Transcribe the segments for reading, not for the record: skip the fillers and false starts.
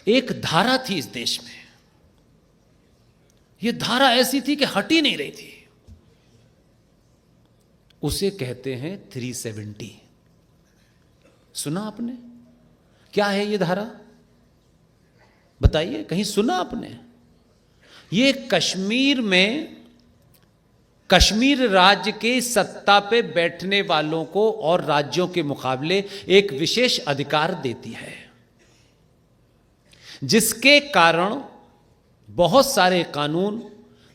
एक धारा थी इस देश में, यह धारा ऐसी थी कि हट ही नहीं रही थी। उसे कहते हैं 370। सुना आपने? क्या है ये धारा? बताइए, कहीं सुना आपने? ये कश्मीर में, कश्मीर राज्य के सत्ता पे बैठने वालों को और राज्यों के मुकाबले एक विशेष अधिकार देती है, जिसके कारण बहुत सारे कानून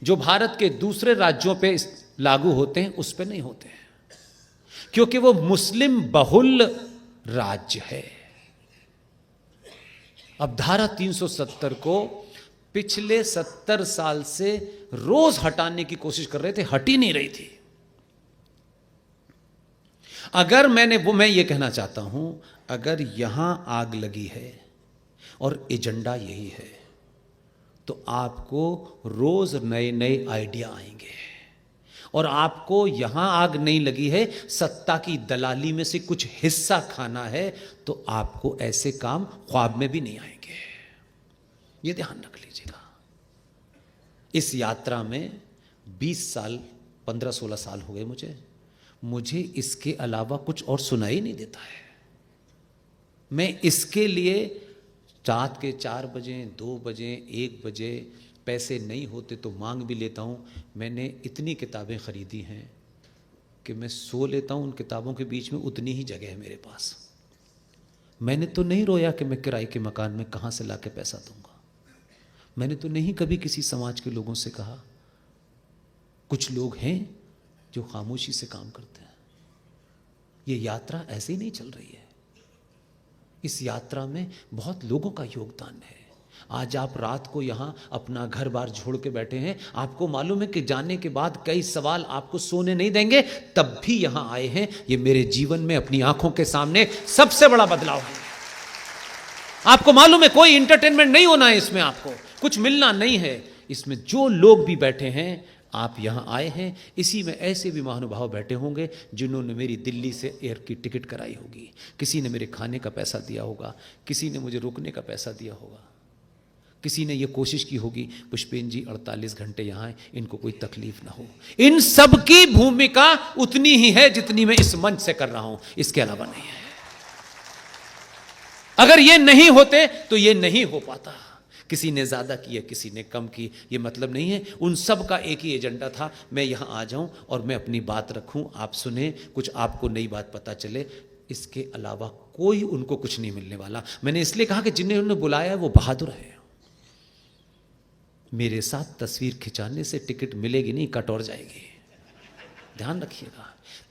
जो भारत के दूसरे राज्यों पे लागू होते हैं उस पे नहीं होते हैं, क्योंकि वो मुस्लिम बहुल राज्य है। अब धारा 370 को पिछले 70 साल से रोज हटाने की कोशिश कर रहे थे, हट ही नहीं रही थी। अगर मैं ये कहना चाहता हूं, अगर यहां आग लगी है और एजेंडा यही है, तो आपको रोज नए नए आइडिया आएंगे। और आपको यहां आग नहीं लगी है, सत्ता की दलाली में से कुछ हिस्सा खाना है, तो आपको ऐसे काम ख्वाब में भी नहीं आएंगे। ये ध्यान रख लीजिएगा। इस यात्रा में 20 साल, 15-16 साल हो गए मुझे इसके अलावा कुछ और सुनाई नहीं देता है। मैं इसके लिए रात के 4 बजे, 2 बजे, 1 बजे पैसे नहीं होते तो मांग भी लेता हूं। मैंने इतनी किताबें खरीदी हैं कि मैं सो लेता हूं उन किताबों के बीच में, उतनी ही जगह है मेरे पास। मैंने तो नहीं रोया कि मैं किराए के मकान में कहां से लाके पैसा दूंगा। मैंने तो नहीं कभी किसी समाज के लोगों से कहा। कुछ लोग हैं जो खामोशी से काम करते हैं। ये यात्रा ऐसे ही नहीं चल रही है। इस यात्रा में बहुत लोगों का योगदान है। आज आप रात को यहाँ अपना घर बार छोड़ के बैठे हैं, आपको मालूम है कि जाने के बाद कई सवाल आपको सोने नहीं देंगे, तब भी यहाँ आए हैं। ये मेरे जीवन में अपनी आंखों के सामने सबसे बड़ा बदलाव है। आपको मालूम है कोई इंटरटेनमेंट नहीं होना है इसमें, आपको कुछ मिलना नहीं है इसमें। जो लोग भी बैठे हैं, आप यहाँ आए हैं, इसी में ऐसे भी महानुभाव बैठे होंगे जिन्होंने मेरी दिल्ली से एयर की टिकट कराई होगी, किसी ने मेरे खाने का पैसा दिया होगा, किसी ने मुझे रुकने का पैसा दिया होगा, किसी ने ये कोशिश की होगी पुष्पेन जी 48 घंटे यहाँ आए, इनको कोई तकलीफ ना हो। इन सब की भूमिका उतनी ही है जितनी मैं इस मंच से कर रहा हूं, इसके अलावा नहीं है। अगर ये नहीं होते तो ये नहीं हो पाता। किसी ने ज्यादा किया, किसी ने कम की, ये मतलब नहीं है। उन सब का एक ही एजेंडा था, मैं यहां आ जाऊं और मैं अपनी बात रखूं, आप सुने, कुछ आपको नई बात पता चले। इसके अलावा कोई उनको कुछ नहीं मिलने वाला। मैंने इसलिए कहा कि जिन्हें उन्होंने बुलाया है वो बहादुर है। मेरे साथ तस्वीर खिंचाने से टिकट मिलेगी नहीं, कट और जाएगी, ध्यान रखिएगा।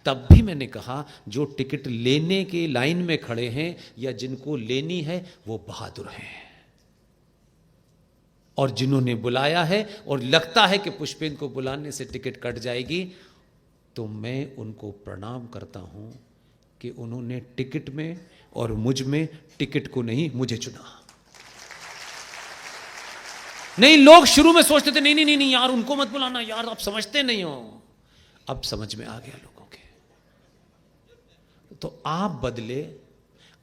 तब भी मैंने कहा जो टिकट लेने के लाइन में खड़े हैं या जिनको लेनी है वो बहादुर हैं, और जिन्होंने बुलाया है और लगता है कि पुष्पेन को बुलाने से टिकट कट जाएगी, तो मैं उनको प्रणाम करता हूं कि उन्होंने टिकट में और मुझ में टिकट को नहीं, मुझे चुना। नहीं, लोग शुरू में सोचते थे नहीं नहीं नहीं यार उनको मत बुलाना यार, आप समझते नहीं हो। अब समझ में आ गया लोगों के। तो आप बदले,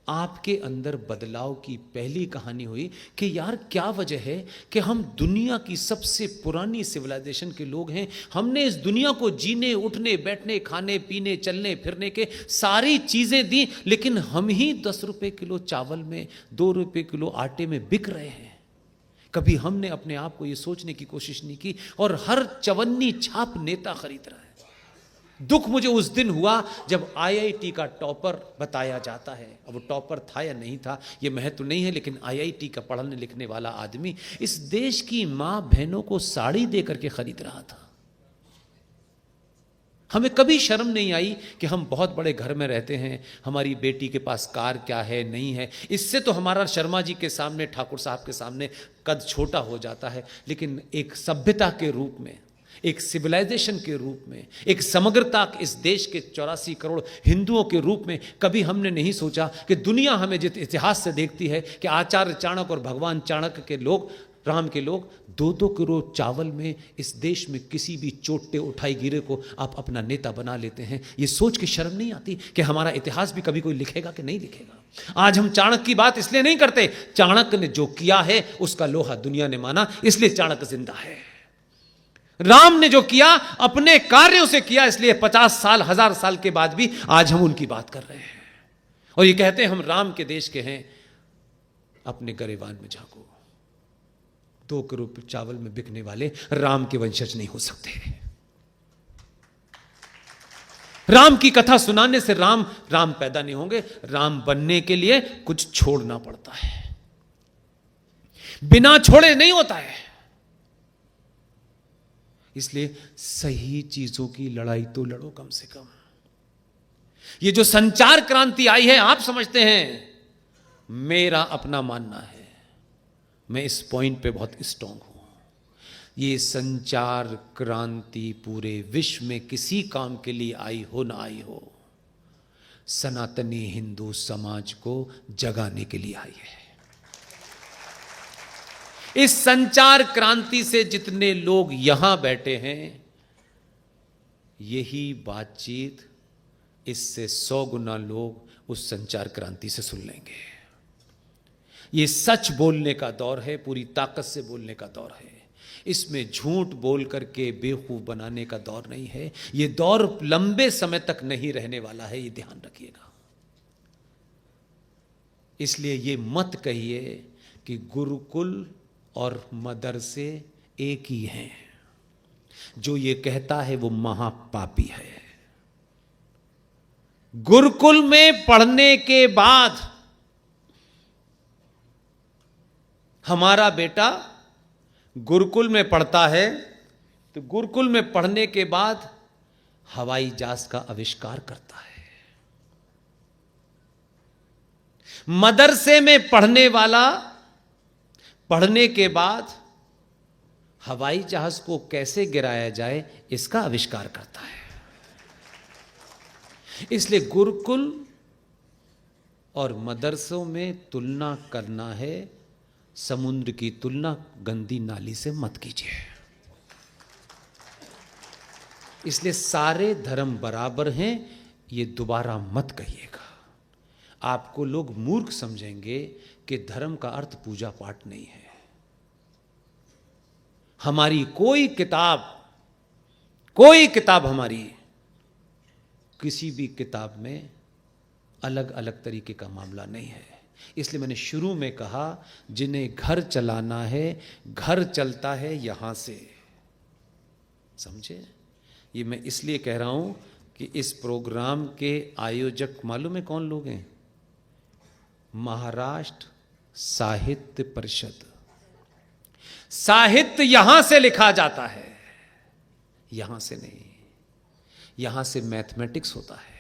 आपके अंदर बदलाव की पहली कहानी हुई कि यार क्या वजह है कि हम दुनिया की सबसे पुरानी सिविलाइजेशन के लोग हैं। हमने इस दुनिया को जीने, उठने, बैठने, खाने, पीने, चलने फिरने के सारी चीजें दी, लेकिन हम ही 10 रुपए किलो चावल में, 2 रुपए किलो आटे में बिक रहे हैं। कभी हमने अपने आप को यह सोचने की कोशिश नहीं की, और हर चवन्नी छाप नेता खरीद रहा है। दुख मुझे उस दिन हुआ जब आईआईटी का टॉपर बताया जाता है। अब वो टॉपर था या नहीं था ये महत्व नहीं है, लेकिन आईआईटी का पढ़ने लिखने वाला आदमी इस देश की मां बहनों को साड़ी दे करके खरीद रहा था। हमें कभी शर्म नहीं आई कि हम बहुत बड़े घर में रहते हैं, हमारी बेटी के पास कार क्या है नहीं है। इससे तो हमारा शर्मा जी के सामने, ठाकुर साहब के सामने कद छोटा हो जाता है। लेकिन एक सभ्यता के रूप में, एक सिविलाइजेशन के रूप में, एक समग्रता इस देश के 84 करोड़ हिंदुओं के रूप में कभी हमने नहीं सोचा कि दुनिया हमें जिस इतिहास से देखती है कि आचार्य चाणक्य और भगवान चाणक्य के लोग राम के लोग 2-2 किलो चावल में इस देश में किसी भी चोटे उठाई गिरे को आप अपना नेता बना लेते हैं। ये सोच के शर्म नहीं आती कि हमारा इतिहास भी कभी कोई लिखेगा कि नहीं लिखेगा। आज हम चाणक्य की बात इसलिए नहीं करते, चाणक्य ने जो किया है उसका लोहा दुनिया ने माना, इसलिए चाणक्य जिंदा है। राम ने जो किया अपने कार्यों से किया, इसलिए 50 साल 1000 साल के बाद भी आज हम उनकी बात कर रहे हैं और ये कहते हैं हम राम के देश के हैं। अपने गरेबान में झांको, 2 किलो चावल में बिकने वाले राम के वंशज नहीं हो सकते। राम की कथा सुनाने से राम पैदा नहीं होंगे। राम बनने के लिए कुछ छोड़ना पड़ता है, बिना छोड़े नहीं होता है। इसलिए सही चीजों की लड़ाई तो लड़ो कम से कम। ये जो संचार क्रांति आई है, आप समझते हैं, मेरा अपना मानना है, मैं इस पॉइंट पे बहुत स्ट्रांग हूं। ये संचार क्रांति पूरे विश्व में किसी काम के लिए आई हो ना आई हो, सनातनी हिंदू समाज को जगाने के लिए आई है। इस संचार क्रांति से जितने लोग यहां बैठे हैं, यही बातचीत इससे 100 गुना लोग उस संचार क्रांति से सुन लेंगे। ये सच बोलने का दौर है, पूरी ताकत से बोलने का दौर है। इसमें झूठ बोल करके बेवकूफ बनाने का दौर नहीं है। ये दौर लंबे समय तक नहीं रहने वाला है, ये ध्यान रखिएगा। इसलिए ये मत कहिए कि गुरुकुल और मदरसे एक ही हैं। जो ये कहता है वो महापापी है। गुरुकुल में पढ़ने के बाद हमारा बेटा गुरुकुल में पढ़ता है तो गुरुकुल में पढ़ने के बाद हवाई जहाज का आविष्कार करता है। मदरसे में पढ़ने वाला पढ़ने के बाद हवाई जहाज को कैसे गिराया जाए इसका आविष्कार करता है। इसलिए गुरुकुल और मदरसों में तुलना करना है, समुद्र की तुलना गंदी नाली से मत कीजिए। इसलिए सारे धर्म बराबर हैं, ये दोबारा मत कहिएगा। आपको लोग मूर्ख समझेंगे कि धर्म का अर्थ पूजा पाठ नहीं है। हमारी कोई किताब हमारी किसी भी किताब में अलग अलग तरीके का मामला नहीं है। इसलिए मैंने शुरू में कहा, जिन्हें घर चलाना है, घर चलता है यहां से। समझे? ये मैं इसलिए कह रहा हूं कि इस प्रोग्राम के आयोजक मालूम है कौन लोग हैं? महाराष्ट्र साहित्य परिषद। साहित्य यहां से लिखा जाता है, यहां से नहीं। यहां से मैथमेटिक्स होता है।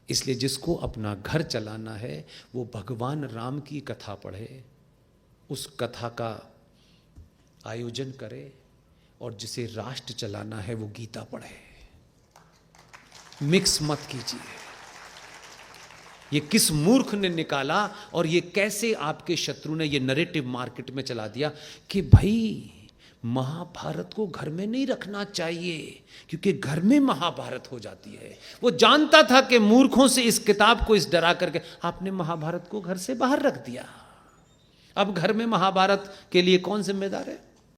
इसलिए जिसको अपना घर चलाना है वो भगवान राम की कथा पढ़े, उस कथा का आयोजन करे, और जिसे राष्ट्र चलाना है वो गीता पढ़े। मिक्स मत कीजिए। ये किस मूर्ख ने निकाला और ये कैसे आपके शत्रु ने ये नैरेटिव मार्केट में चला दिया कि भाई महाभारत को घर में नहीं रखना चाहिए क्योंकि घर में महाभारत हो जाती है। वो जानता था कि मूर्खों से इस किताब को इस डरा करके आपने महाभारत को घर से बाहर रख दिया। अब घर में महाभारत के लिए कौन जिम्मेदार है?